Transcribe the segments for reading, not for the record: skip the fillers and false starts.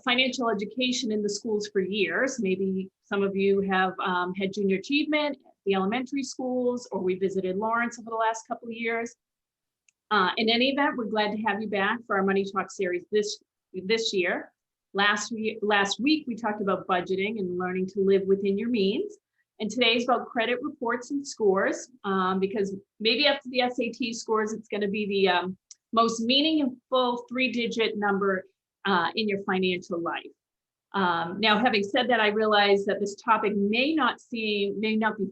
financial education in the schools for years. Maybe some of you have had junior achievement at the elementary schools, or we visited Lawrence over the last couple of years. In any event, we're glad to have you back for our Money Talk series this year. Last week, we talked about budgeting and learning to live within your means. And today is about credit reports and scores, because maybe after the SAT scores, it's going to be the most meaningful 3-digit number in your financial life. Now, having said that, I realize that this topic may not be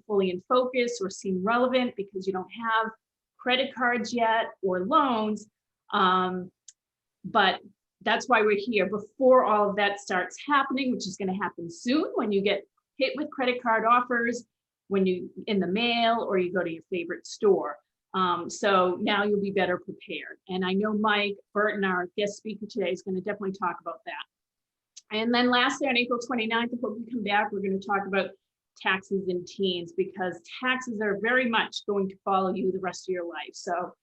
fully in focus or seem relevant because you don't have credit cards yet or loans, but that's why we're here before all of that starts happening, which is going to happen soon when you get hit with credit card offers, when you in the mail, or you go to your favorite store. So now you'll be better prepared. And I know Mike Burton, our guest speaker today, is going to definitely talk about that. And then lastly, on April 29th, I hope you come back, we're going to talk about taxes and teens, because taxes are very much going to follow you the rest of your life. So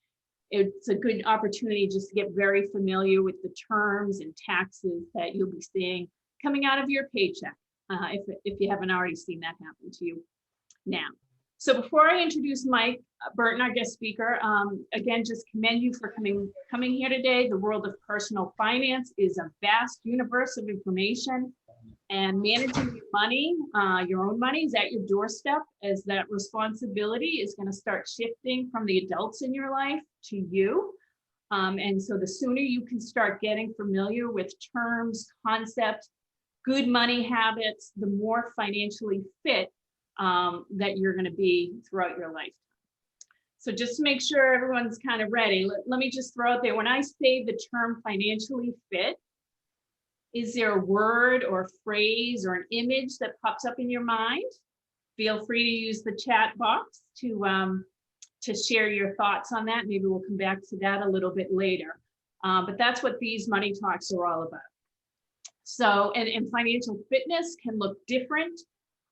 it's a good opportunity just to get very familiar with the terms and taxes that you'll be seeing coming out of your paycheck, if you haven't already seen that happen to you now. So before I introduce Mike Burton, our guest speaker, again, just commend you for coming here today. The world of personal finance is a vast universe of information, and managing your money, your own money, is at your doorstep, as that responsibility is going to start shifting from the adults in your life to you. And so the sooner you can start getting familiar with terms, concepts, good money habits, the more financially fit that you're going to be throughout your life. So just to make sure everyone's kind of ready, let me just throw out there, when I say the term financially fit, is there a word or phrase or an image that pops up in your mind? Feel free to use the chat box to share your thoughts on that. Maybe we'll come back to that a little bit later. But that's what these money talks are all about. So, and financial fitness can look different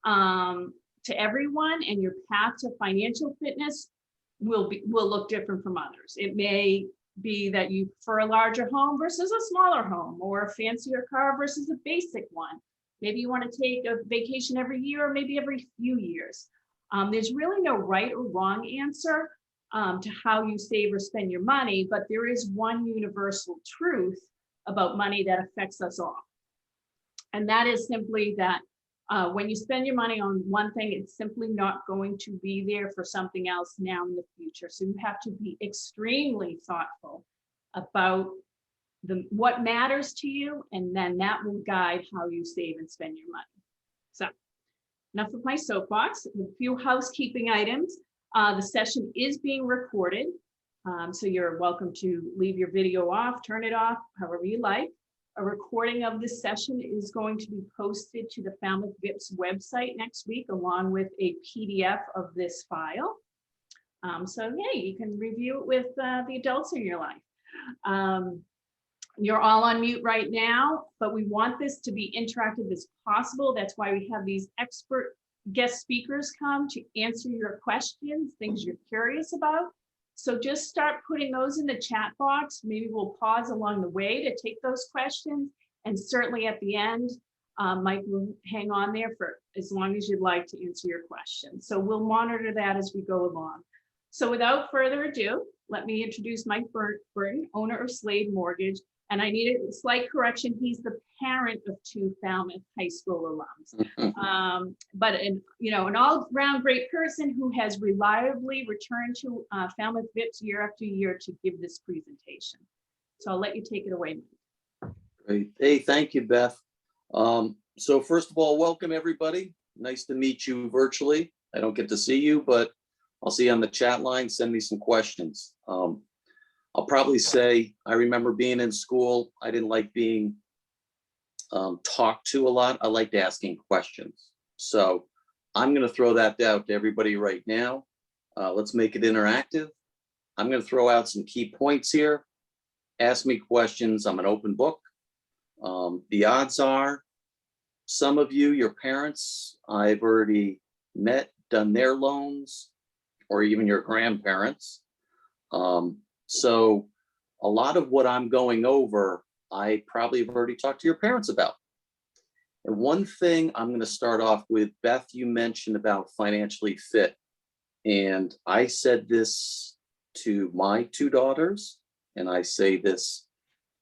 to everyone, and your path to financial fitness will look different from others. It may be that you prefer a larger home versus a smaller home, or a fancier car versus a basic one. Maybe you want to take a vacation every year, or maybe every few years. There's really no right or wrong answer to how you save or spend your money, but there is one universal truth about money that affects us all. And that is simply that when you spend your money on one thing, it's simply not going to be there for something else now in the future. So you have to be extremely thoughtful about what matters to you, and then that will guide how you save and spend your money. So enough of my soapbox. A few housekeeping items. The session is being recorded, so you're welcome to leave your video off, turn it off, however you like. A recording of this session is going to be posted to the Falmouth VIPS website next week, along with a PDF of this file. So yeah, you can review it with the adults in your life. You're all on mute right now, but we want this to be interactive as possible. That's why we have these expert guest speakers come to answer your questions, things you're curious about. So just start putting those in the chat box. Maybe we'll pause along the way to take those questions. And certainly at the end, Mike will hang on there for as long as you'd like to answer your questions. So we'll monitor that as we go along. So without further ado, let me introduce Mike Burton, owner of Slade Mortgage. And I need a slight correction. He's the parent of 2 Falmouth High School alums, but an all-round great person who has reliably returned to Falmouth VIPS year after year to give this presentation. So I'll let you take it away, Mike. Great. Hey, thank you, Beth. So first of all, welcome everybody. Nice to meet you virtually. I don't get to see you, but I'll see you on the chat line. Send me some questions. I'll probably say, I remember being in school, I didn't like being talked to a lot. I liked asking questions. So I'm going to throw that out to everybody right now. Let's make it interactive. I'm going to throw out some key points here. Ask me questions. I'm an open book. The odds are some of you, your parents, I've already met, done their loans, or even your grandparents. So a lot of what I'm going over I probably have already talked to your parents about. And one thing I'm going to start off with, Beth, you mentioned about financially fit. And I said this to my two daughters, and I say this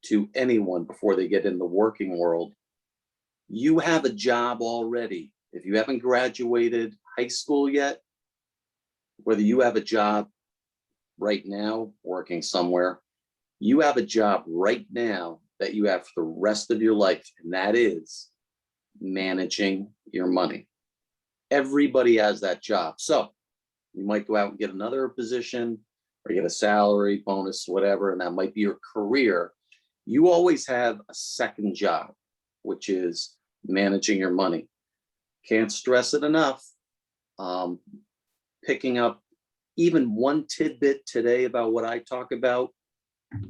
to anyone before they get in the working world. You have a job already. If you haven't graduated high school yet, whether you have a job right now working somewhere, you have a job right now that you have for the rest of your life, and that is managing your money. Everybody has that job. So you might go out and get another position or get a salary, bonus, whatever, and that might be your career. You always have a second job, which is managing your money. Can't stress it enough. Picking up even one tidbit today about what I talk about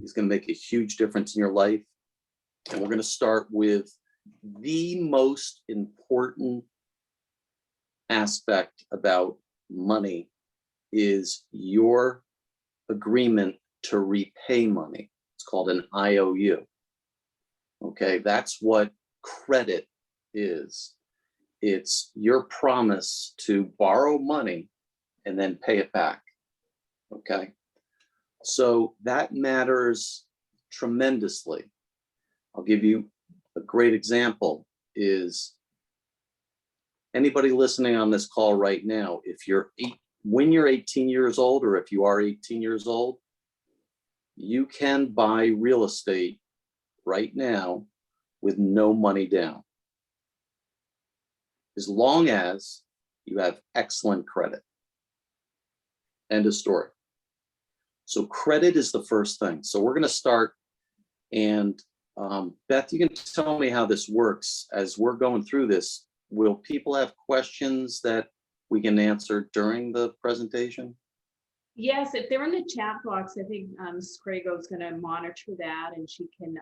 is going to make a huge difference in your life. And we're going to start with the most important aspect about money is your agreement to repay money. It's called an IOU. Okay, that's what credit is. It's your promise to borrow money and then pay it back. Okay, so that matters tremendously. I'll give you a great example. Is anybody listening on this call right now, when you're 18 years old, or if you are 18 years old, you can buy real estate right now with no money down, as long as you have excellent credit. End of story. So credit is the first thing. So we're going to start, and Beth, you can tell me how this works as we're going through this. Will people have questions that we can answer during the presentation? Yes, if they're in the chat box, I think Ms. Crago is going to monitor that, and she can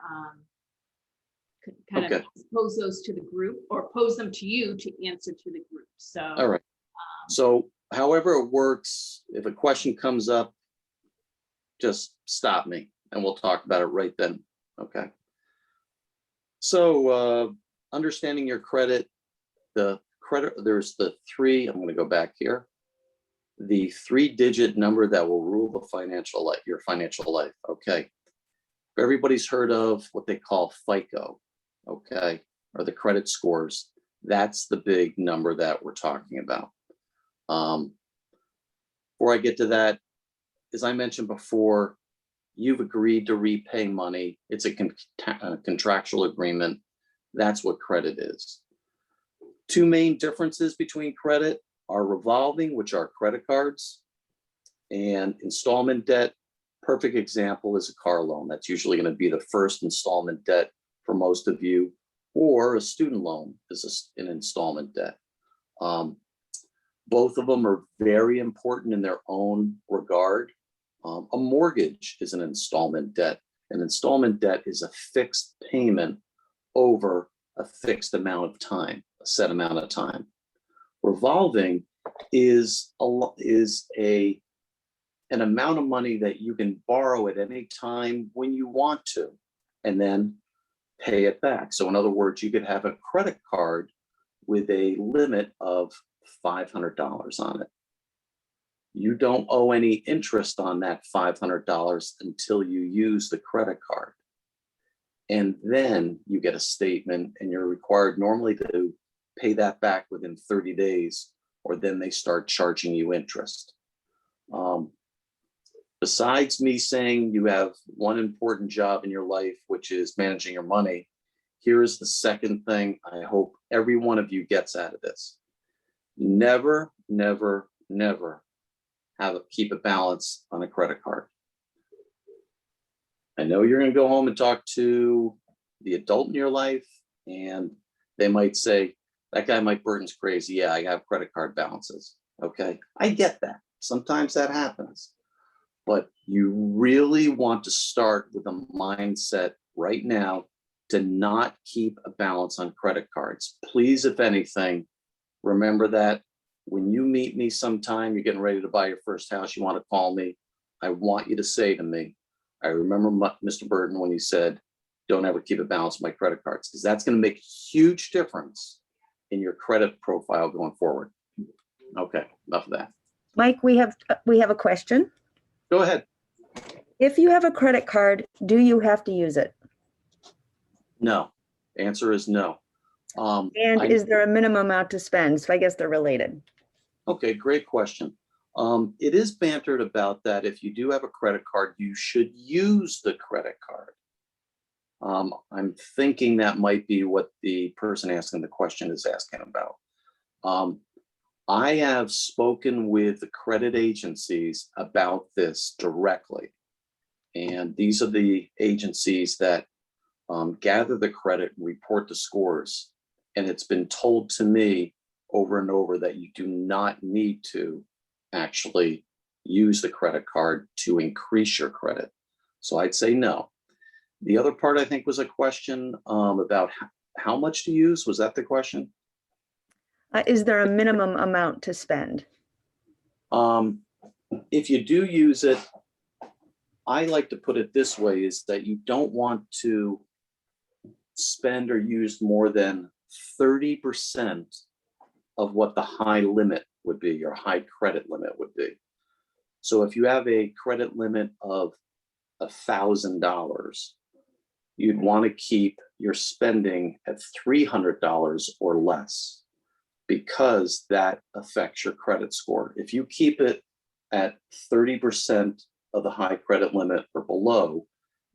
kind of pose those to the group, or pose them to you to answer to the group. So, all right. So however it works, if a question comes up, just stop me and we'll talk about it right then. Okay. So understanding your credit, there's the three, I'm going to go back here, the 3-digit number that will rule your financial life. Okay. Everybody's heard of what they call FICO, okay, or the credit scores. That's the big number that we're talking about. Before I get to that, as I mentioned before, you've agreed to repay money. It's a contractual agreement. That's what credit is. Two main differences between credit are revolving, which are credit cards, and installment debt. Perfect example is a car loan. That's usually going to be the first installment debt for most of you, or a student loan is an installment debt. Both of them are very important in their own regard. A mortgage is an installment debt. An installment debt is a fixed payment over a fixed amount of time, a set amount of time. Revolving is an amount of money that you can borrow at any time when you want to, and then pay it back. So in other words, you could have a credit card with a limit of $500 on it. You don't owe any interest on that $500 until you use the credit card. And then you get a statement, and you're required normally to pay that back within 30 days, or then they start charging you interest. Besides me saying you have one important job in your life, which is managing your money, here is the second thing I hope every one of you gets out of this. Never, never, never keep a balance on a credit card. I know you're going to go home and talk to the adult in your life, and they might say, that guy Mike Burton's crazy. Yeah, I have credit card balances. Okay, I get that. Sometimes that happens. But you really want to start with a mindset right now to not keep a balance on credit cards. Please, if anything, remember that when you meet me sometime, you're getting ready to buy your first house, you want to call me, I want you to say to me, I remember Mr. Burton when he said, don't ever keep a balance on my credit cards, because that's going to make a huge difference in your credit profile going forward. Okay, enough of that. Mike, we have a question. Go ahead. If you have a credit card, do you have to use it? No. Answer is no. And is there a minimum amount to spend? So I guess they're related. Okay, great question. It is bantered about that. If you do have a credit card, you should use the credit card. I'm thinking that might be what the person asking the question is asking about. I have spoken with the credit agencies about this directly. And these are the agencies that gather the credit and report the scores. And it's been told to me over and over that you do not need to actually use the credit card to increase your credit. So I'd say no. The other part, I think, was a question about how much to use. Was that the question? Is there a minimum amount to spend? If you do use it, I like to put it this way, is that you don't want to spend or use more than 30% of what the high limit would be, your high credit limit would be. So if you have a credit limit of $1,000, you'd want to keep your spending at $300 or less, because that affects your credit score. If you keep it at 30% of the high credit limit or below,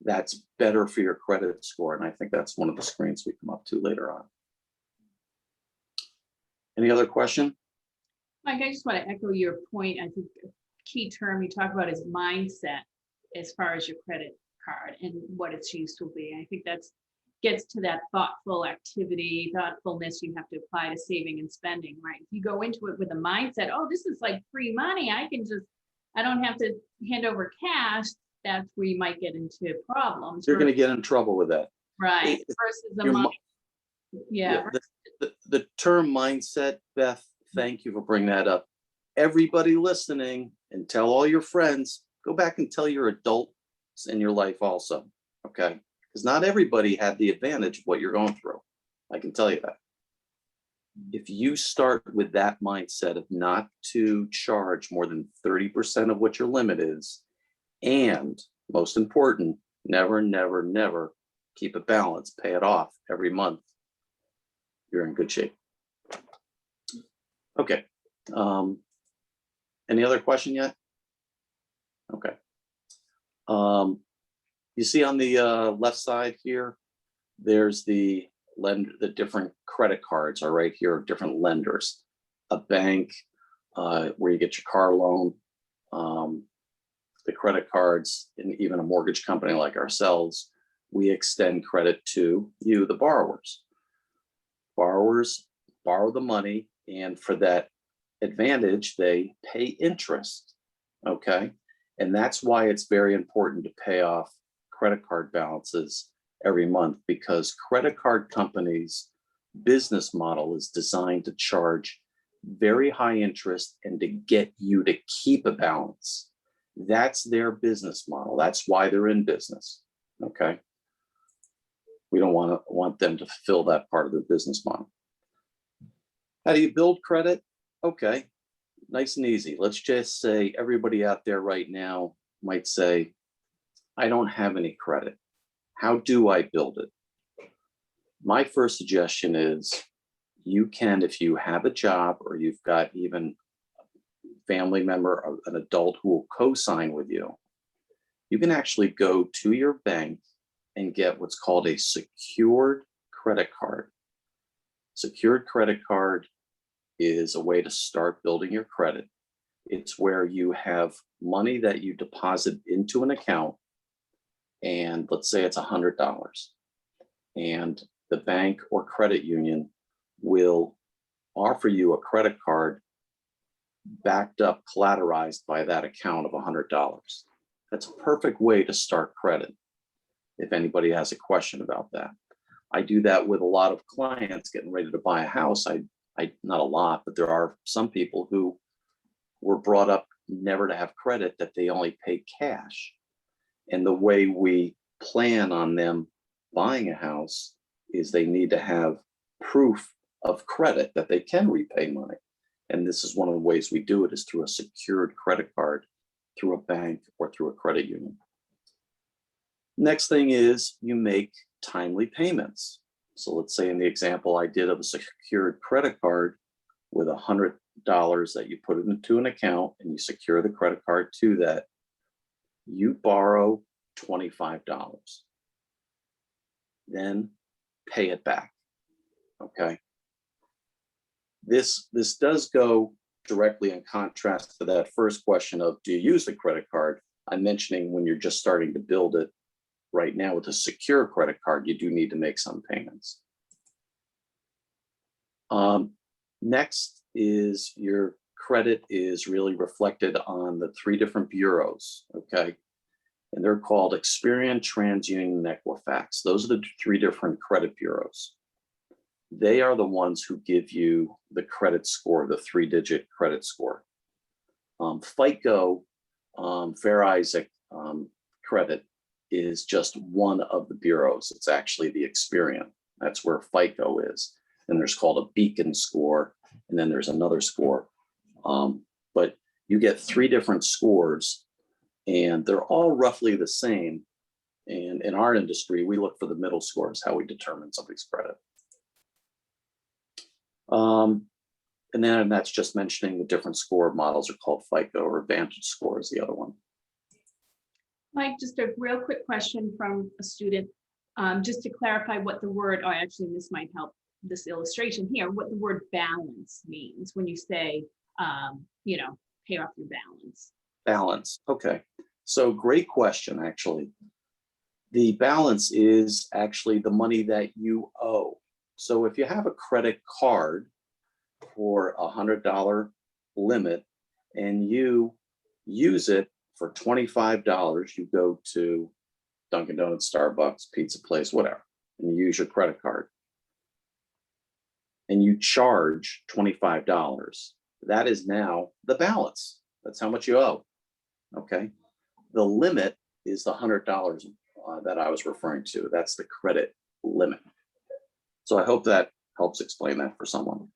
that's better for your credit score. And I think that's one of the screens we come up to later on. Any other question? Mike, I just want to echo your point. I think a key term you talk about is mindset as far as your credit card and what its use will be. I think that's gets to that thoughtful activity, thoughtfulness you have to apply to saving and spending, right? If you go into it with a mindset, oh, this is like free money, I don't have to hand over cash, that's where you might get into problems. You're going to get in trouble with that. Right. Versus the Your money. Yeah. The term mindset, Beth, thank you for bringing that up. Everybody listening, and tell all your friends, go back and tell your adults in your life also, okay? Because not everybody had the advantage of what you're going through. I can tell you that. If you start with that mindset of not to charge more than 30% of what your limit is, and most important, never, never, never keep a balance, pay it off every month, you're in good shape. Okay. Any other question yet? Okay. You see on the left side here, there's the different credit cards are right here, different lenders. A bank where you get your car loan, the credit cards, and even a mortgage company like ourselves, we extend credit to you, the borrowers. Borrowers borrow the money, and for that advantage, they pay interest, okay? And that's why it's very important to pay off credit card balances every month, because credit card companies' business model is designed to charge very high interest and to get you to keep a balance. That's their business model. That's why they're in business, okay? We don't want them to fulfill that part of their business model. How do you build credit? Okay, nice and easy. Let's just say everybody out there right now might say, I don't have any credit. How do I build it? My first suggestion is you can, if you have a job or you've got even a family member or an adult who will co-sign with you, you can actually go to your bank and get what's called a secured credit card. Secured credit card is a way to start building your credit. It's where you have money that you deposit into an account, and let's say it's $100, and the bank or credit union will offer you a credit card backed up, collateralized by that account of $100. That's a perfect way to start credit. If anybody has a question about that, I do that with a lot of clients getting ready to buy a house. I not a lot, but there are some people who were brought up never to have credit, that they only pay cash. And the way we plan on them buying a house is they need to have proof of credit that they can repay money. And this is one of the ways we do it is through a secured credit card, through a bank or through a credit union. Next thing is you make timely payments. So let's say in the example I did of a secured credit card with $100 that you put into an account and you secure the credit card to that, you borrow $25. Then pay it back, okay? This does go directly in contrast to that first question of, do you use the credit card? I'm mentioning when you're just starting to build it. Right now with a secure credit card, you do need to make some payments. Next is your credit is really reflected on the 3 different bureaus, okay? And they're called Experian, TransUnion, and Equifax. Those are the 3 different credit bureaus. They are the ones who give you the credit score, the 3-digit credit score. FICO, Fair Isaac Credit is just one of the bureaus. It's actually the Experian. That's where FICO is. And there's called a beacon score, and then there's another score. But you get 3 different scores, and they're all roughly the same. And in our industry, we look for the middle score is how we determine somebody's credit. And then that's just mentioning the different score models are called FICO, or Vantage Score is the other one. Mike, just a real quick question from a student, just to clarify what the word, or actually this might help this illustration here, what the word balance means when you say, pay off your balance. Balance, okay. So great question, actually. The balance is actually the money that you owe. So if you have a credit card for $100 limit and you use it for $25, you go to Dunkin' Donuts, Starbucks, pizza place, whatever, and you use your credit card and you charge $25, that is now the balance. That's how much you owe, okay? The limit is the $100 that I was referring to. That's the credit limit. So I hope that helps explain that for someone.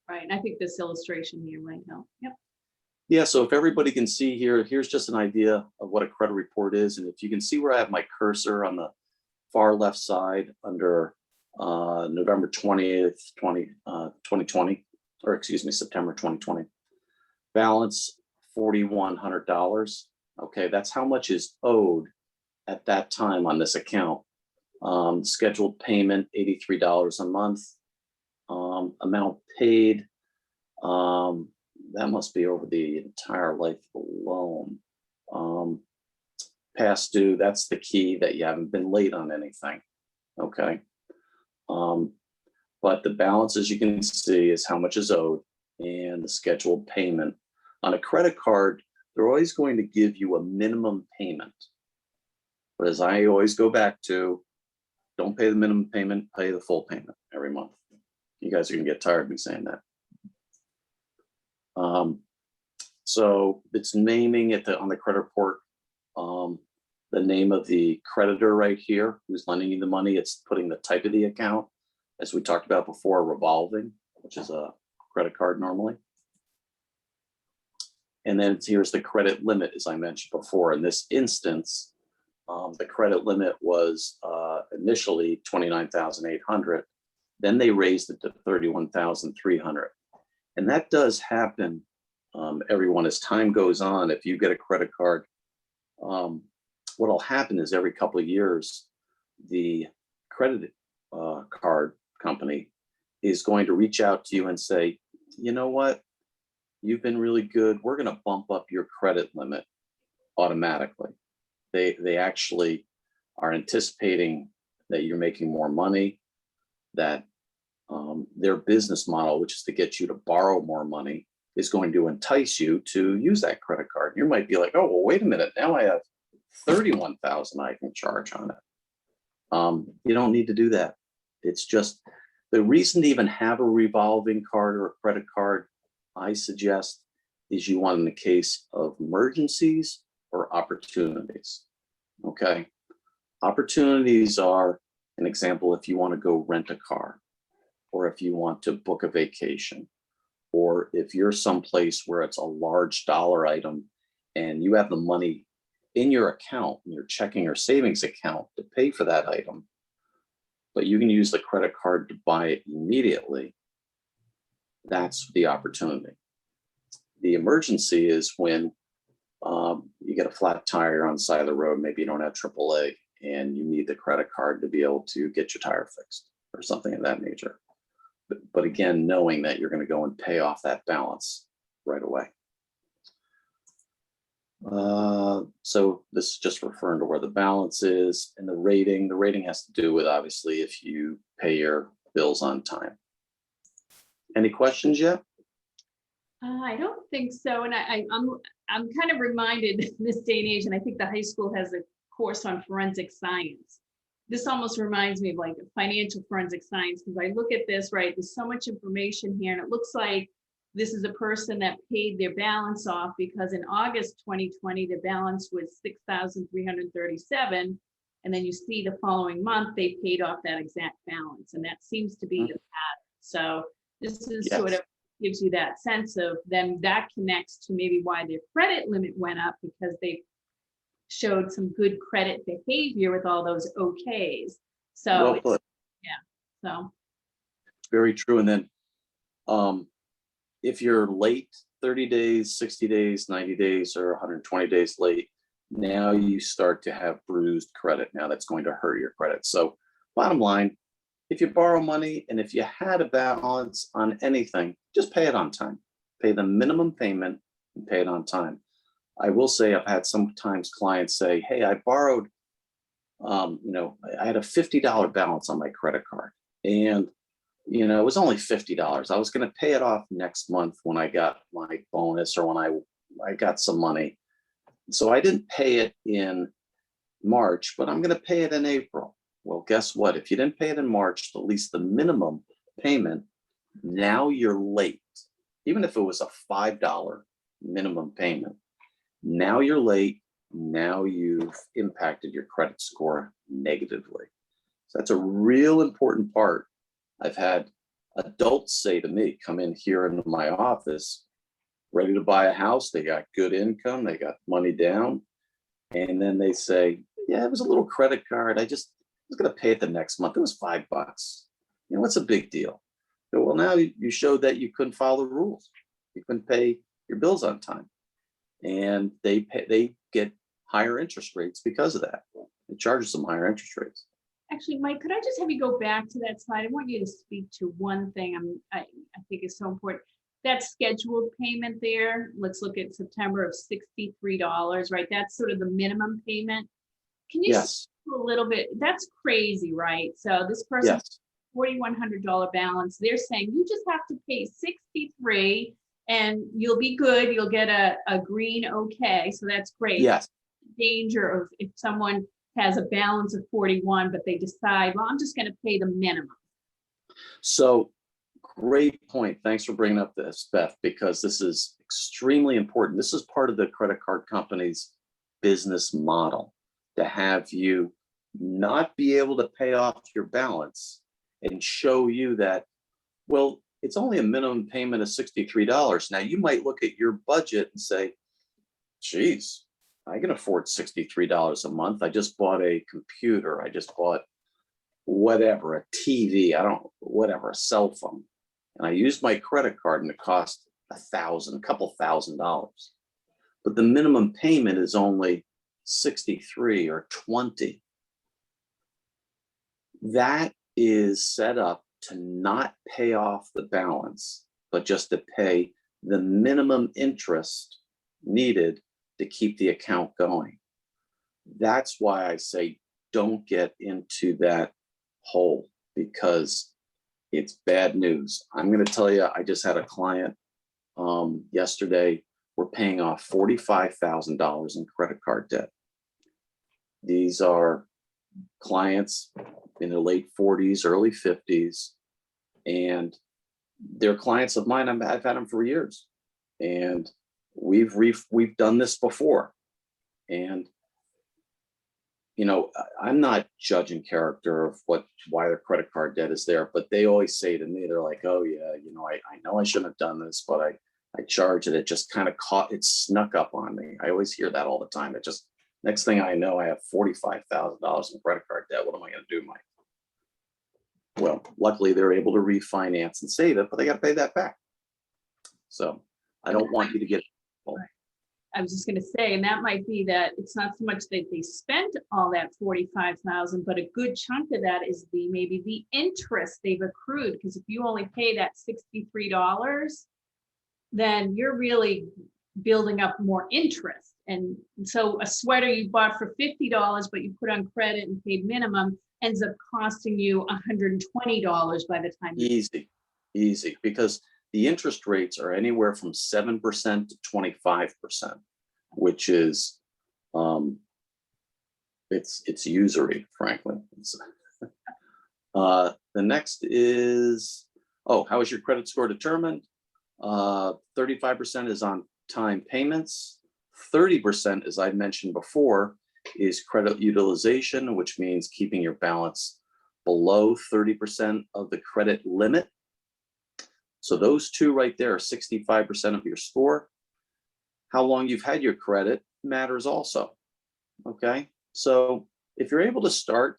Right, and I think this illustration here might help. Yep. Yeah, so if everybody can see here, here's just an idea of what a credit report is. And if you can see where I have my cursor on the far left side under November 20th, 2020, or excuse me, September 2020. Balance $4,100. Okay, that's how much is owed at that time on this account. Scheduled payment, $83 a month. Amount paid, that must be over the entire life of the loan. Past due, that's the key that you haven't been late on anything, okay? But the balance, as you can see, is how much is owed and the scheduled payment. On a credit card, they're always going to give you a minimum payment. But as I always go back to, don't pay the minimum payment, pay the full payment every month. You guys are gonna get tired of me saying that. So it's naming it on the credit report, the name of the creditor right here, who's lending you the money. It's putting the type of the account, as we talked about before, revolving, which is a credit card normally. And then here's the credit limit, as I mentioned before. In this instance, the credit limit was initially $29,800. Then they raised it to $31,300. And that does happen, everyone, as time goes on. If you get a credit card, what'll happen is every couple of years, the credit card company is going to reach out to you and say, you know what, you've been really good. We're going to bump up your credit limit automatically. They actually are anticipating that you're making more money, that their business model, which is to get you to borrow more money, is going to entice you to use that credit card. You might be like, oh, well, wait a minute. Now I have $31,000 I can charge on it. You don't need to do that. It's just the reason to even have a revolving card or a credit card, I suggest, is you want in the case of emergencies or opportunities. Okay. Opportunities are, An example, if you want to go rent a car, or if you want to book a vacation, or if you're someplace where it's a large dollar item and you have the money in your account, in your checking or savings account to pay for that item, but you can use the credit card to buy it immediately, that's the opportunity. The emergency is when you get a flat tire on the side of the road, maybe you don't have AAA, and you need the credit card to be able to get your tire fixed or something of that nature. But again, knowing that you're going to go and pay off that balance right away. So this is just referring to where the balance is, and the rating. The rating has to do with, obviously, if you pay your bills on time. Any questions yet? I don't think so. And I'm kind of reminded this day and age, and I think the high school has a course on forensic science. This almost reminds me of like financial forensic science, because I look at this, right? There's so much information here, and it looks like this is a person that paid their balance off because in August 2020, their balance was $6,337. And then you see the following month, they paid off that exact balance. And that seems to be the pattern. So this is sort of gives you that sense of, then that connects to maybe why their credit limit went up, because they showed some good credit behavior with all those OKs. So Well put. So Very true. And then if you're late 30 days, 60 days, 90 days, or 120 days late, now you start to have bruised credit. Now that's going to hurt your credit. So bottom line, if you borrow money and if you had a balance on anything, just pay it on time. Pay the minimum payment and pay it on time. I will say I've had sometimes clients say, hey, I borrowed, I had a $50 balance on my credit card, and it was only $50. I was going to pay it off next month when I got my bonus, or when I got some money. So I didn't pay it in March, but I'm going to pay it in April. Well, guess what? If you didn't pay it in March, at least the minimum payment, now you're late. Even if it was a $5 minimum payment, now you're late. Now you've impacted your credit score negatively. So that's a real important part. I've had adults say to me, come in here into my office, ready to buy a house. They got good income. They got money down. And then they say, yeah, it was a little credit card. I was going to pay it the next month. It was $5. What's a big deal? So, well, now you showed that you couldn't follow the rules. You couldn't pay your bills on time. And they get higher interest rates because of that. It charges them higher interest rates. actually, Mike, could I just have you go back to that slide? I want you to speak to one thing I think is so important. That scheduled payment there, let's look at September of $63, right? That's sort of the minimum payment. Can you Yes. speak a little bit? That's crazy, right? So this person, Yes. $4,100 balance, they're saying you just have to pay 63 and you'll be good. You'll get a green okay. So that's great. Yes. Danger of if someone has a balance of 41, but they decide, well, I'm just going to pay the minimum. So great point. Thanks for bringing up this, Beth, because this is extremely important. This is part of the credit card company's business model, to have you not be able to pay off your balance and show you that, well, it's only a minimum payment of $63. Now you might look at your budget and say, geez, I can afford $63 a month. I just bought a computer. I just bought whatever, a TV, a cell phone. And I used my credit card and it cost a couple $1,000. But the minimum payment is only 63 or 20. That is set up to not pay off the balance, but just to pay the minimum interest needed to keep the account going. That's why I say don't get into that hole, because it's bad news. I'm going to tell you, I just had a client yesterday. We're paying off $45,000 in credit card debt. These are clients in their late 40s, early 50s, and they're clients of mine. I've had them for years, and we've done this before. And I'm not judging character of why their credit card debt is there, but they always say to me, they're like, oh yeah, I know I shouldn't have done this, but I charged it. It just kind of it snuck up on me. I always hear that all the time. It just, next thing I know, I have $45,000 in credit card debt. What am I going to do, Mike? Well, luckily they're able to refinance and save it, but they got to pay that back. So I don't want you to get. I was just gonna say, and that might be that it's not so much that they spent all that 45,000, but a good chunk of that is maybe the interest they've accrued. Because if you only pay that $63, then you're really building up more interest. And so a sweater you bought for $50, but you put on credit and paid minimum, ends up costing you $120 by the time. Easy, because the interest rates are anywhere from 7% to 25%, which is, it's usury, frankly. The next is, how is your credit score determined? 35% is on time payments. 30%, as I mentioned before, is credit utilization, which means keeping your balance below 30% of the credit limit. So those two right there are 65% of your score. How long you've had your credit matters also. Okay, so if you're able to start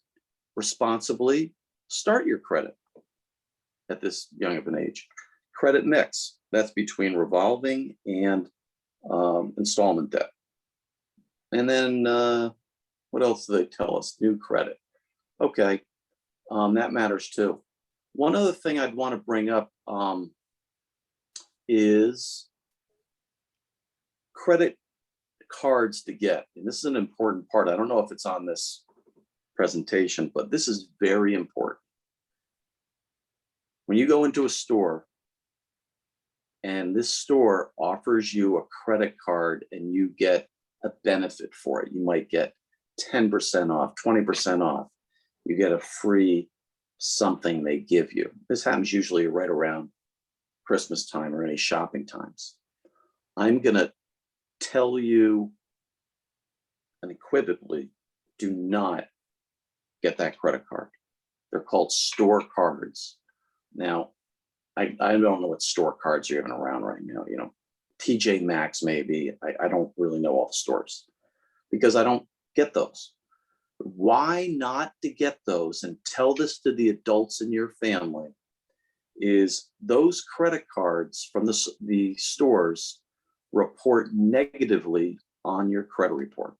responsibly, start your credit at this young of an age. Credit mix, that's between revolving and installment debt. And then what else do they tell us? New credit. Okay, that matters too. One other thing I'd want to bring up is credit cards to get. And this is an important part. I don't know if it's on this presentation, but this is very important. When you go into a store and this store offers you a credit card and you get a benefit for it, you might get 10% off, 20% off. You get a free something they give you. This happens usually right around Christmas time or any shopping times. I'm going to tell you unequivocally, do not get that credit card. They're called store cards. Now, I don't know what store cards are even around right now. TJ Maxx maybe. I don't really know all the stores because I don't get those. Why not to get those, and tell this to the adults in your family, is those credit cards from the stores report negatively on your credit report.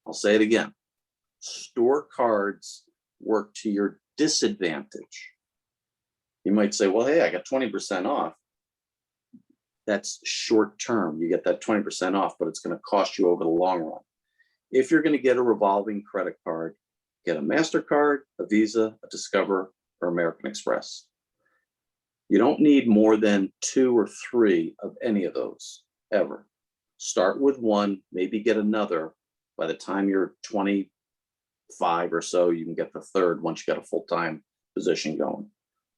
I'll say it again. Store cards work to your disadvantage. You might say, well, hey, I got 20% off. That's short term. You get that 20% off, but it's going to cost you over the long run. If you're going to get a revolving credit card, get a MasterCard, a Visa, a Discover, or American Express. You don't need more than 2 or 3 of any of those ever. Start with one, maybe get another. By the time you're 25 or so, you can get the third once you got a full-time position going.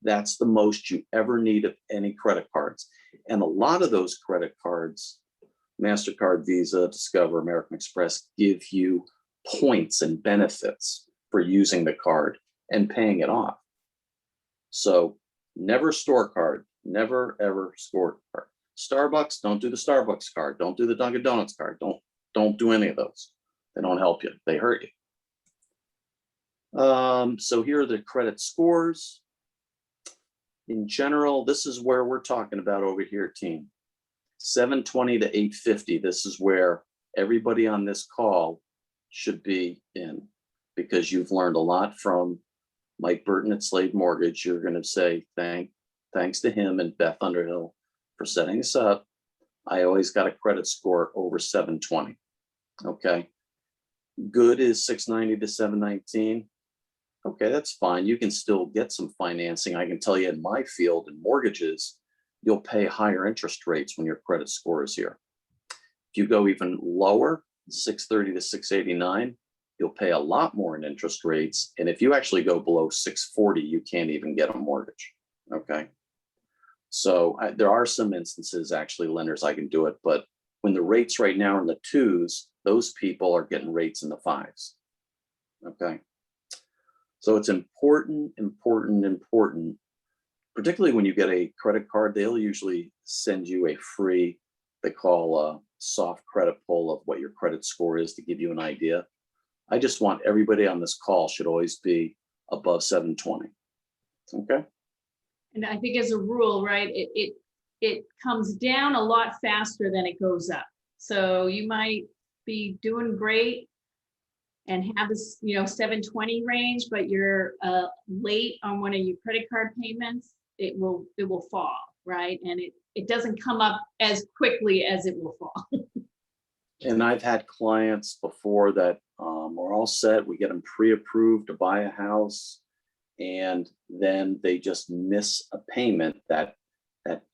That's the most you ever need of any credit cards. And a lot of those credit cards, MasterCard, Visa, Discover, American Express, give you points and benefits for using the card and paying it off. So never store card, never ever store card. Starbucks, don't do the Starbucks card. Don't do the Dunkin' Donuts card. Don't do any of those. They don't help you. They hurt you. So here are the credit scores. In general, this is where we're talking about over here, team. 720 to 850. This is where everybody on this call should be in, because you've learned a lot from Mike Burton at Slade Mortgage. You're going to say thanks to him and Beth Underhill for setting us up. I always got a credit score over 720. Okay. Good is 690 to 719. Okay, that's fine. You can still get some financing. I can tell you in my field in mortgages, you'll pay higher interest rates when your credit score is here. If you go even lower, 630 to 689, you'll pay a lot more in interest rates. And if you actually go below 640, you can't even get a mortgage. Okay. So there are some instances, actually, lenders, I can do it, but when the rates right now are in the 2s, those people are getting rates in the 5s. Okay. So it's important, particularly when you get a credit card, they'll usually send you a free, they call a soft credit pull of what your credit score is to give you an idea. I just want everybody on this call should always be above 720. Okay. And I think as a rule, right, it comes down a lot faster than it goes up. So you might be doing great and have this, 720 range, but you're late on one of your credit card payments, it will fall, right? And it doesn't come up as quickly as it will fall. And I've had clients before that are all set. We get them pre-approved to buy a house, and then they just miss a payment, that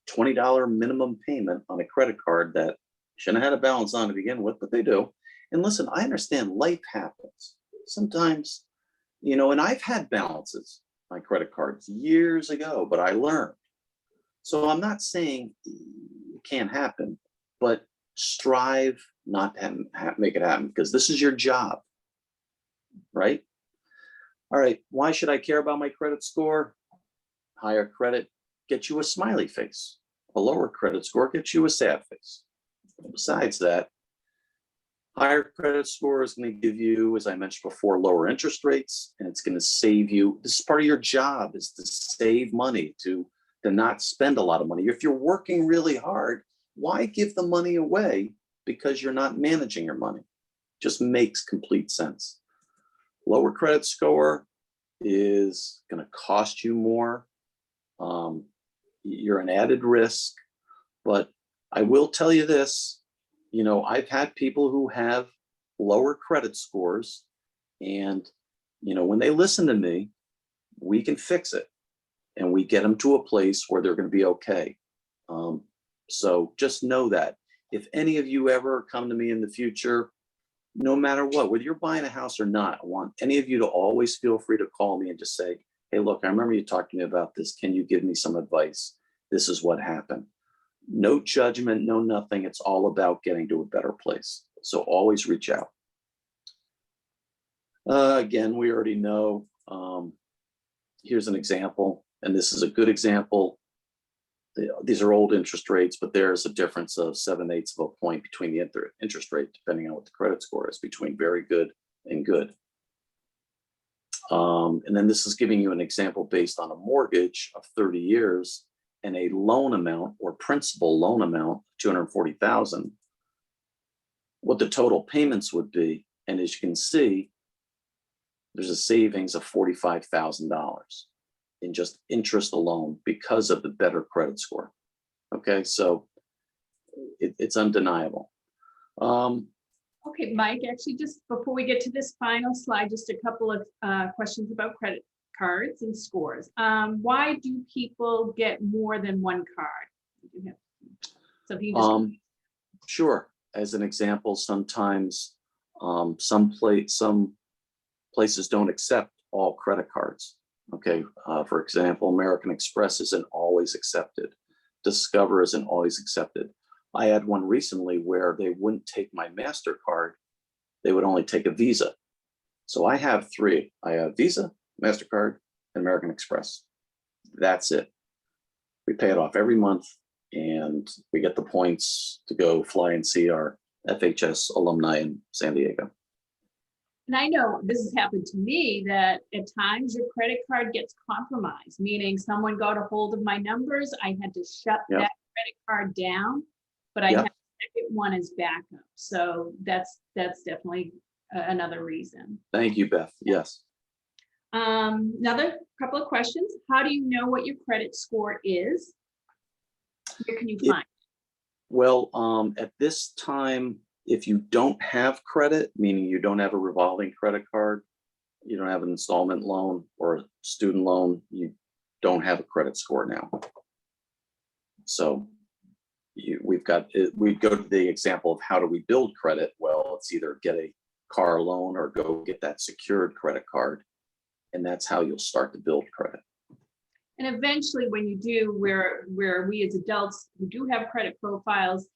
$20 minimum payment on a credit card that shouldn't have had a balance on to begin with, but they do. And listen, I understand life happens sometimes, and I've had balances on credit cards years ago, but I learned. So I'm not saying it can't happen, but strive not to make it happen, because this is your job, right? All right, why should I care about my credit score? Higher credit gets you a smiley face. A lower credit score gets you a sad face. Besides that, higher credit score is going to give you, as I mentioned before, lower interest rates, and it's going to save you. This is part of your job, is to save money, to not spend a lot of money. If you're working really hard, why give the money away because you're not managing your money? Just makes complete sense. Lower credit score is going to cost you more. You're an added risk, but I will tell you this, I've had people who have lower credit scores, and, when they listen to me, we can fix it and we get them to a place where they're going to be okay. So just know that if any of you ever come to me in the future, no matter what, whether you're buying a house or not, I want any of you to always feel free to call me and just say, hey, look, I remember you talking to me about this. Can you give me some advice? This is what happened. No judgment, no nothing. It's all about getting to a better place. So always reach out. Again, we already know. Here's an example, and this is a good example. These are old interest rates, but there's a difference of 7/8 of a point between the interest rate, depending on what the credit score is, between very good and good. And then this is giving you an example based on a mortgage of 30 years and a loan amount or principal loan amount, $240,000, what the total payments would be. And as you can see, there's a savings of $45,000 in just interest alone because of the better credit score. Okay, so it's undeniable. Okay, Mike, actually, just before we get to this final slide, just a couple of questions about credit cards and scores. Why do people get more than one card? So if you just Sure. As an example, sometimes some places don't accept all credit cards. Okay, for example, American Express isn't always accepted. Discover isn't always accepted. I had one recently where they wouldn't take my MasterCard. They would only take a Visa. So I have three. I have Visa, MasterCard, and American Express. That's it. We pay it off every month, and we get the points to go fly and see our FHS alumni in San Diego. And I know this has happened to me, that at times your credit card gets compromised, meaning someone got a hold of my numbers. I had to shut that credit card down, but I have a second one as backup. So that's definitely another reason. Thank you, Beth. Yes. Another couple of questions. How do you know what your credit score is? Where can you find? Well, at this time, if you don't have credit, meaning you don't have a revolving credit card, you don't have an installment loan or a student loan, you don't have a credit score now. So we go to the example of how do we build credit? Well, it's either get a car loan or go get that secured credit card. And that's how you'll start to build credit. And eventually when you do, where we as adults who do have credit profiles,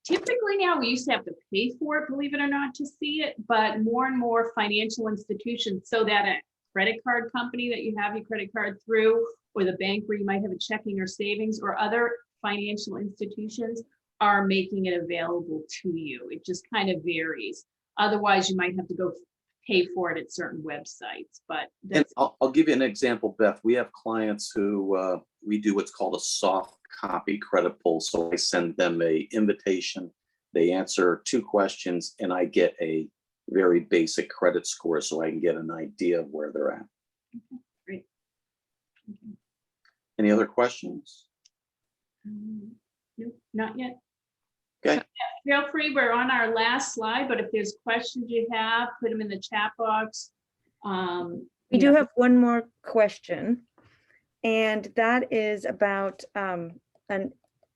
Typically now, we used to have to pay for it, believe it or not, to see it, but more and more financial institutions, so that a credit card company that you have your credit card through, or the bank where you might have a checking or savings, or other financial institutions are making it available to you. It just kind of varies. Otherwise, you might have to go pay for it at certain websites, but And that's, I'll give you an example, Beth. We have clients who we do what's called a soft copy credit pull. So I send them a invitation, they answer 2 questions, and I get a very basic credit score so I can get an idea of where they're at. great. Any other questions? No, not yet. Okay. Feel free, we're on our last slide, but if there's questions you have, put them in the chat box. We do have one more question, and that is about an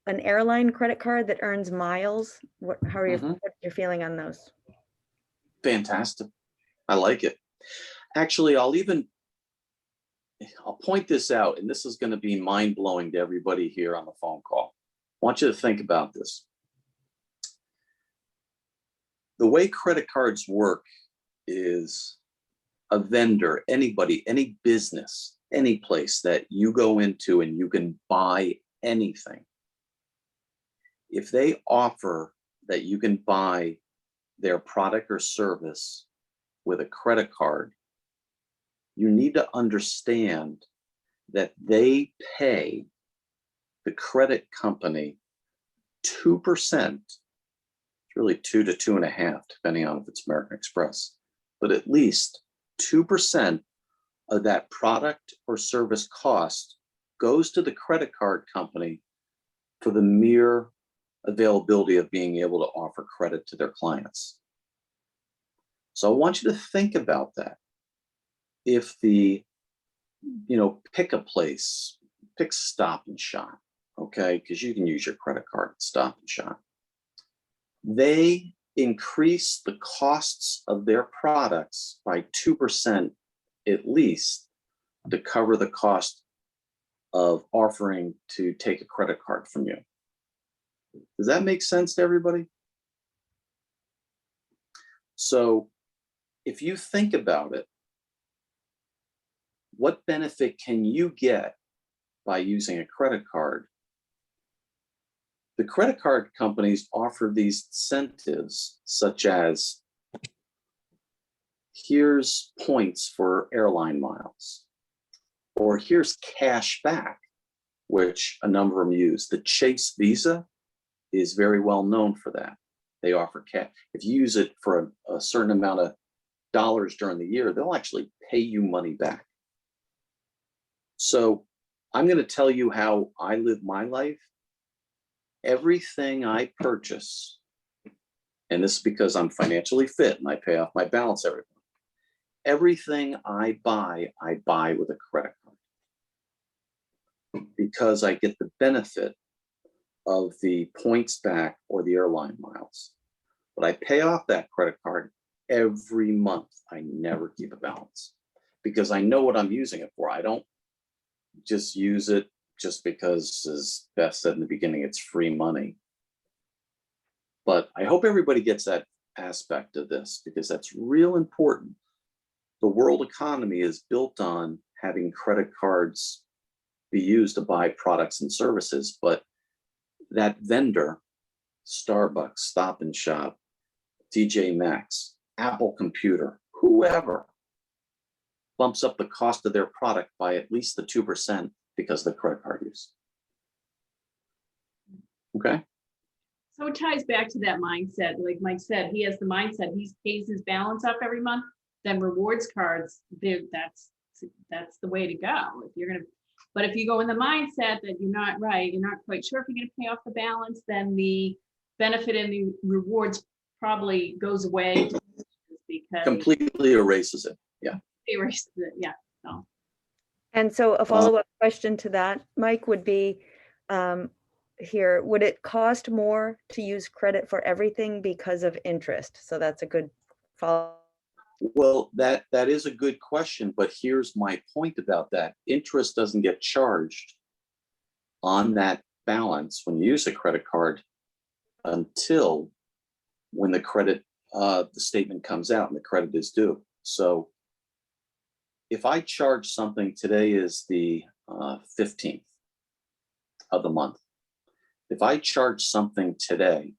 airline credit card that earns miles. How are you, Mhm. what's your feeling on those? Fantastic. I like it. Actually, I'll point this out, and this is going to be mind-blowing to everybody here on the phone call. I want you to think about this. The way credit cards work is a vendor, anybody, any business, any place that you go into and you can buy anything. If they offer that you can buy their product or service with a credit card, you need to understand that they pay the credit company 2%, really 2 to 2.5, depending on if it's American Express, but at least 2% of that product or service cost goes to the credit card company for the mere availability of being able to offer credit to their clients. So I want you to think about that. If pick a place, pick Stop and Shop, okay? Because you can use your credit card at Stop and Shop. They increase the costs of their products by 2% at least to cover the cost of offering to take a credit card from you. Does that make sense to everybody? So if you think about it, what benefit can you get by using a credit card? The credit card companies offer these incentives, such as here's points for airline miles, or here's cash back, which a number of them use. The Chase Visa is very well known for that. They offer cash. If you use it for a certain amount of dollars during the year, they'll actually pay you money back. So I'm going to tell you how I live my life. Everything I purchase, and this is because I'm financially fit and I pay off my balance every month. Everything I buy with a credit card because I get the benefit of the points back or the airline miles. But I pay off that credit card every month. I never keep a balance because I know what I'm using it for. I don't just use it just because, as Beth said in the beginning, it's free money. But I hope everybody gets that aspect of this because that's real important. The world economy is built on having credit cards be used to buy products and services, but that vendor, Starbucks, Stop and Shop, TJ Maxx, Apple Computer, whoever, bumps up the cost of their product by at least the 2% because of the credit card use. Okay. So it ties back to that mindset. Like Mike said, he has the mindset, he pays his balance up every month, then rewards cards, that's the way to go. If you're gonna, but if you go in the mindset that you're not right, you're not quite sure if you're gonna pay off the balance, then the benefit and the rewards probably goes away because completely erases it. Yeah. erases it. Yeah. So. And so a follow-up question to that, Mike, would be here, would it cost more to use credit for everything because of interest? So that's a good follow. Well, that is a good question, but here's my point about that. Interest doesn't get charged on that balance when you use a credit card until when the credit, the statement comes out and the credit is due. So if I charge something, today is the 15th of the month. If I charge something today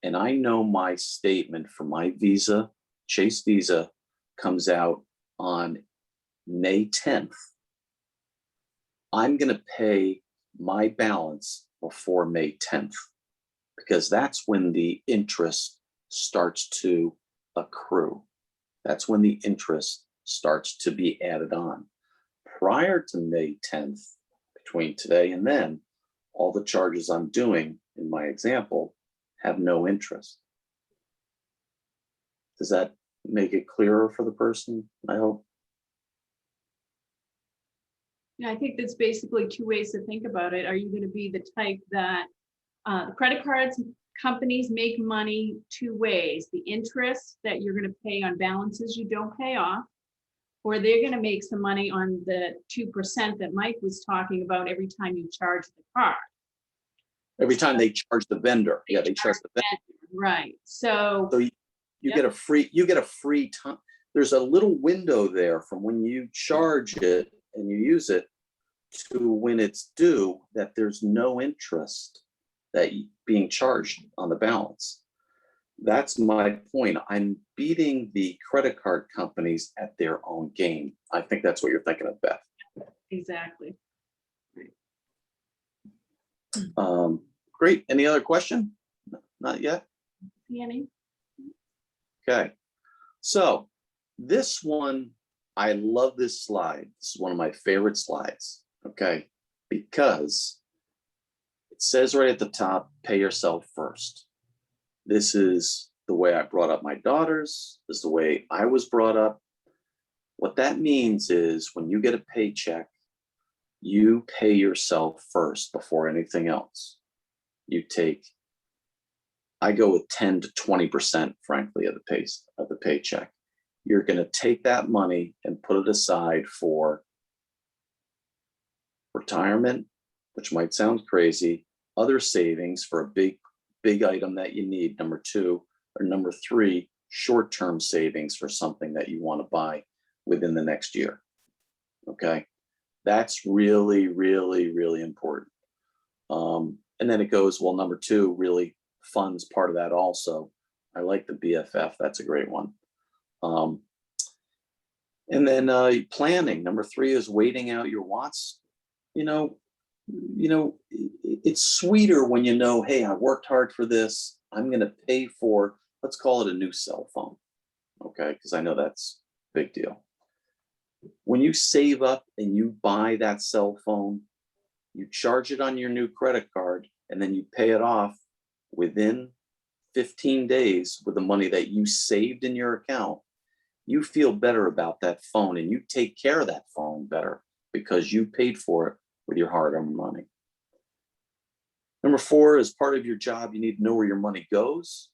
and I know my statement for my Visa, Chase Visa, comes out on May 10th, I'm going to pay my balance before May 10th, because that's when the interest starts to accrue. That's when the interest starts to be added on. Prior to May 10th, between today and then, all the charges I'm doing in my example have no interest. Does that make it clearer for the person? I hope. Yeah, I think that's basically two ways to think about it. Are you going to be the type that the credit cards companies make money two ways: the interest that you're going to pay on balances you don't pay off, or they're going to make some money on the 2% that Mike was talking about every time you charge the card. Every time they charge the vendor. Yeah, they charge the vendor. Right. So you yep. get a free time. There's a little window there from when you charge it and you use it to when it's due, that there's no interest that being charged on the balance. That's my point. I'm beating the credit card companies at their own game. I think that's what you're thinking of, Beth. Exactly. Great. Any other question? Not yet. Annie? Okay. So this one, I love this slide. This is one of my favorite slides. Okay. Because it says right at the top, pay yourself first. This is the way I brought up my daughters. This is the way I was brought up. What that means is when you get a paycheck, you pay yourself first before anything else. I go with 10 to 20%, frankly, of the paycheck. You're going to take that money and put it aside for retirement, which might sound crazy, other savings for a big item that you need, number 2, or number 3, short-term savings for something that you want to buy within the next year. Okay. That's really, really, really important. And then it goes, well, number 2 really funds part of that also. I like the BFF. That's a great one. And then planning. Number 3 is waiting out your wants. It's sweeter when you know, hey, I worked hard for this. I'm going to pay for, let's call it a new cell phone. Okay. Because I know that's a big deal. When you save up and you buy that cell phone, you charge it on your new credit card, and then you pay it off within 15 days with the money that you saved in your account, you feel better about that phone and you take care of that phone better because you paid for it with your hard-earned money. Number 4, as part of your job, you need to know where your money goes.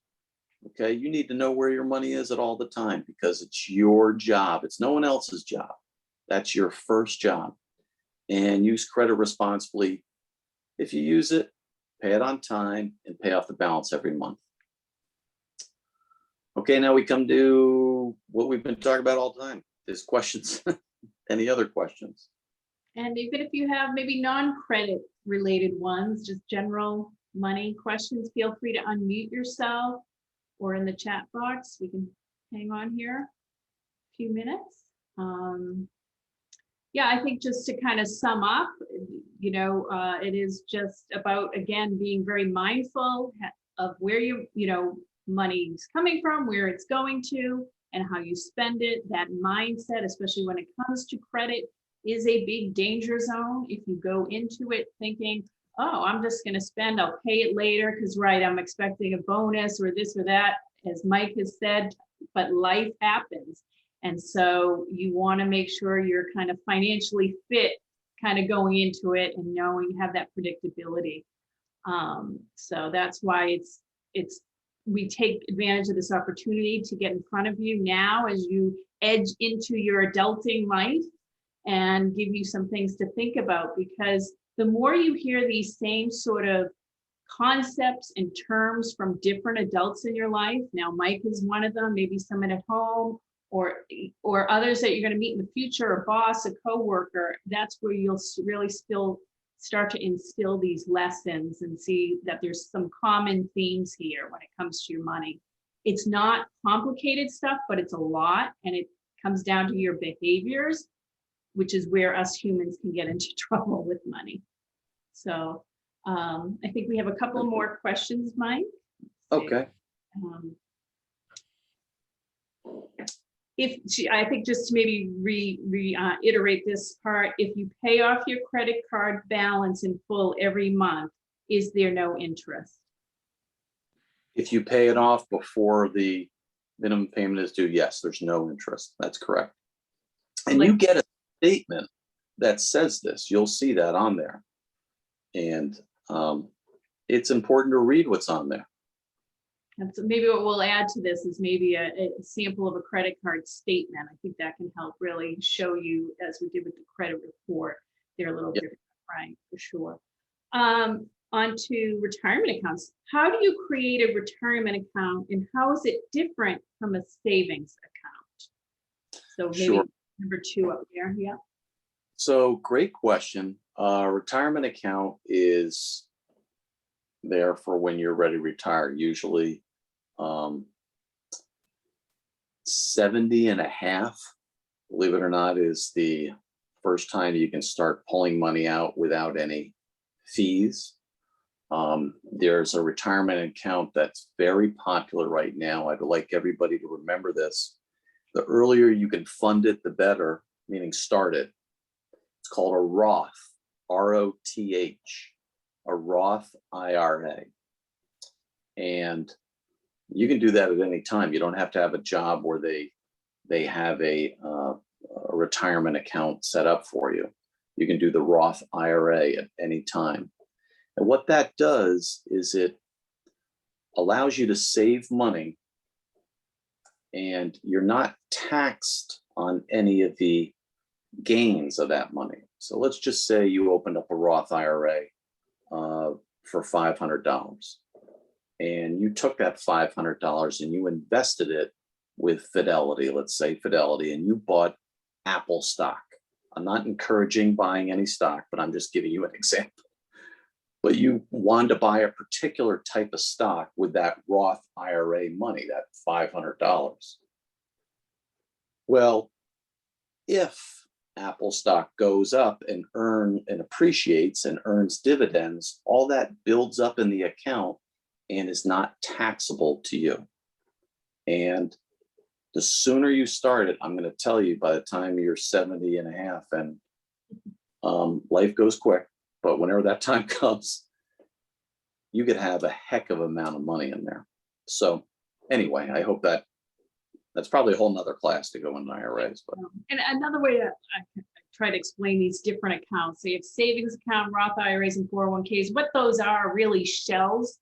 Okay, you need to know where your money is at all the time because it's your job. It's no one else's job. That's your first job. And use credit responsibly. If you use it, pay it on time and pay off the balance every month. Okay, now we come to what we've been talking about all the time. There's questions. Any other questions? And even if you have maybe non-credit related ones, just general money questions, feel free to unmute yourself or in the chat box. We can hang on here a few minutes. Yeah, I think just to kind of sum up, it is just about, again, being very mindful of where money's coming from, where it's going to, and how you spend it. That mindset, especially when it comes to credit, is a big danger zone. If you go into it thinking, oh, I'm just going to spend, I'll pay it later because, right, I'm expecting a bonus or this or that, as Mike has said, but life happens. And so you want to make sure you're kind of financially fit, kind of going into it and knowing you have that predictability. So that's why we take advantage of this opportunity to get in front of you now as you edge into your adulting life and give you some things to think about, because the more you hear these same sort of concepts and terms from different adults in your life. Now, Mike is one of them, maybe someone at home, or others that you're going to meet in the future, a boss, a coworker. That's where you'll really still start to instill these lessons and see that there's some common themes here when it comes to your money. It's not complicated stuff, but it's a lot, and it comes down to your behaviors, which is where us humans can get into trouble with money. So I think we have a couple more questions, Mike. Okay. I think just to maybe reiterate this part, if you pay off your credit card balance in full every month, is there no interest? If you pay it off before the minimum payment is due, yes, there's no interest. That's correct. And you get a statement that says this. You'll see that on there. And it's important to read what's on there. And so maybe what we'll add to this is maybe a sample of a credit card statement. I think that can help really show you, as we did with the credit report, they're a little different, right? For sure. On to retirement accounts. How do you create a retirement account, and how is it different from a savings account? So maybe Sure. number 2 up there. Yeah. So great question. Retirement account is there for when you're ready to retire. Usually 70 and a half, believe it or not, is the first time you can start pulling money out without any fees. There's a retirement account that's very popular right now. I'd like everybody to remember this. The earlier you can fund it, the better, meaning start it. It's called a Roth, R-O-T-H, a Roth IRA. And you can do that at any time. You don't have to have a job where they have a retirement account set up for you. You can do the Roth IRA at any time. And what that does is it allows you to save money, and you're not taxed on any of the gains of that money. So let's just say you opened up a Roth IRA for $500, and you took that $500 and you invested it with Fidelity, let's say Fidelity, and you bought Apple stock. I'm not encouraging buying any stock, but I'm just giving you an example. But you wanted to buy a particular type of stock with that Roth IRA money, that $500. Well, if Apple stock goes up and appreciates and earns dividends, all that builds up in the account and is not taxable to you. And the sooner you start it, I'm going to tell you, by the time you're 70 and a half, and life goes quick, but whenever that time comes, you could have a heck of an amount of money in there. So anyway, I hope that's probably a whole nother class to go into IRAs. But. And another way to try to explain these different accounts. So you have savings account, Roth IRAs, and 401ks. What those are really shells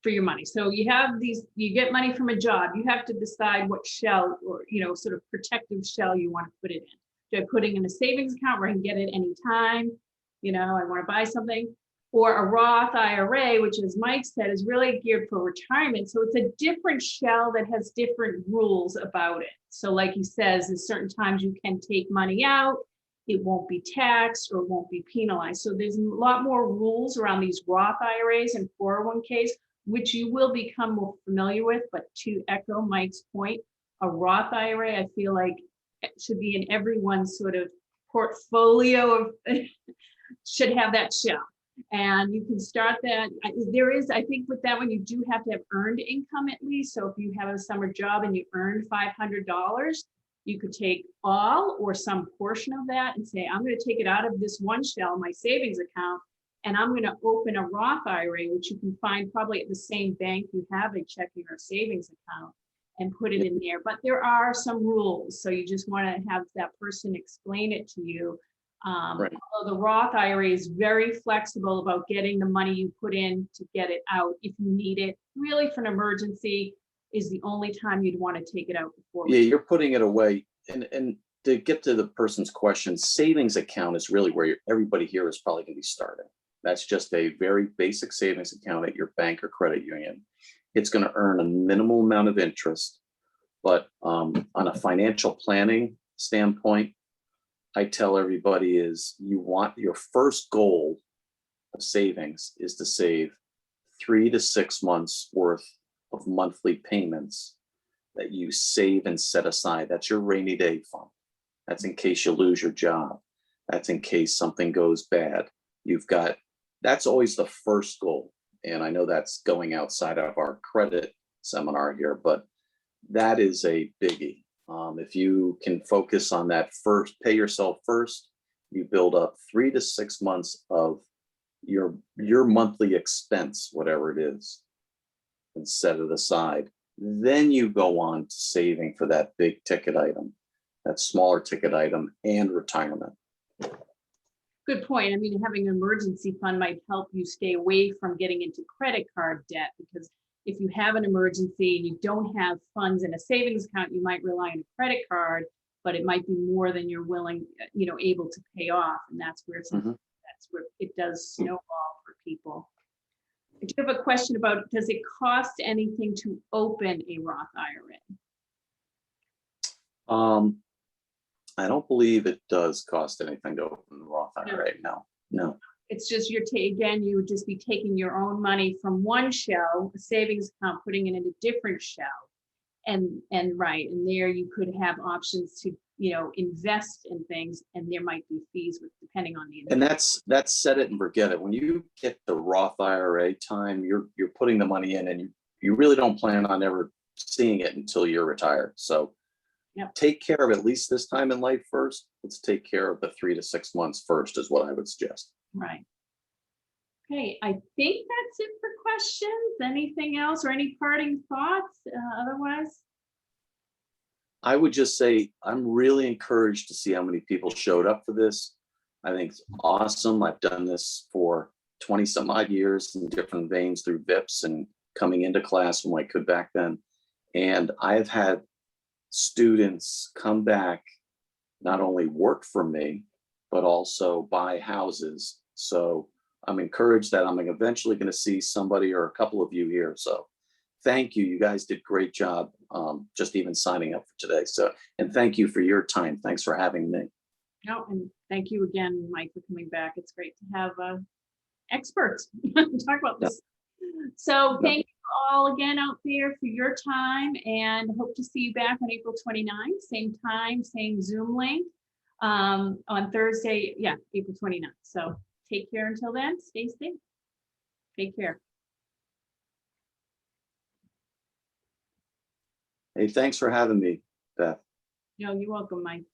for your money. So you have these, you get money from a job. You have to decide what shell, or sort of protective shell you want to put it in. Do I put it in a savings account where I can get it anytime? I want to buy something. Or a Roth IRA, which, as Mike said, is really geared for retirement. So it's a different shell that has different rules about it. So like he says, at certain times you can take money out, it won't be taxed or won't be penalized. So there's a lot more rules around these Roth IRAs and 401ks, which you will become more familiar with. But to echo Mike's point, a Roth IRA, I feel like it should be in everyone's sort of portfolio of should have that shell. And you can start that. There is, I think with that one, you do have to have earned income at least. So if you have a summer job and you earned $500, you could take all or some portion of that and say, I'm going to take it out of this one shell, my savings account, and I'm going to open a Roth IRA, which you can find probably at the same bank you have a checking or savings account, and put it in there. But there are some rules. So you just want to have that person explain it to you. Right. Although the Roth IRA is very flexible about getting the money you put in to get it out if you need it. Really, for an emergency is the only time you'd want to take it out before. Yeah, you're putting it away. And to get to the person's question, savings account is really where everybody here is probably going to be starting. That's just a very basic savings account at your bank or credit union. It's going to earn a minimal amount of interest, but on a financial planning standpoint, I tell everybody is you want your first goal of savings is to save 3 to 6 months worth of monthly payments that you save and set aside. That's your rainy day fund. That's in case you lose your job. That's in case something goes bad. That's always the first goal. And I know that's going outside of our credit seminar here, but that is a biggie. If you can focus on that first, pay yourself first, you build up 3 to 6 months of your monthly expense, whatever it is, and set it aside. Then you go on to saving for that big ticket item, that smaller ticket item, and retirement. Good point. I mean, having an emergency fund might help you stay away from getting into credit card debt, because if you have an emergency and you don't have funds in a savings account, you might rely on a credit card, but it might be more than you're willing, able to pay off. And that's where it does snowball for people. I do have a question about, does it cost anything to open a Roth IRA? I don't believe it does cost anything to open the Roth IRA. No. It's just you would just be taking your own money from one shell, a savings account, putting it in a different shell. And there you could have options to, invest in things, and there might be fees depending on the. And that's set it and forget it. When you get the Roth IRA time, you're putting the money in, and you really don't plan on ever seeing it until you're retired. So take care of at least this time in life first. Let's take care of the 3 to 6 months first is what I would suggest. Right. Okay, I think that's it for questions. Anything else or any parting thoughts otherwise? I would just say I'm really encouraged to see how many people showed up for this. I think it's awesome. I've done this for 20 some odd years in different veins through VIPS and coming into class when I could back then. And I've had students come back, not only work for me, but also buy houses. So I'm encouraged that I'm eventually going to see somebody or a couple of you here. So thank you. You guys did a great job just even signing up for today. So, and thank you for your time. Thanks for having me. No, and thank you again, Mike, for coming back. It's great to have experts talk about this. So thank you all again out there for your time, and hope to see you back on April 29th, same time, same Zoom link on Thursday. Yeah, April 29th. So take care until then. Stay safe. Take care. Hey, thanks for having me, Beth. No, you're welcome, Mike.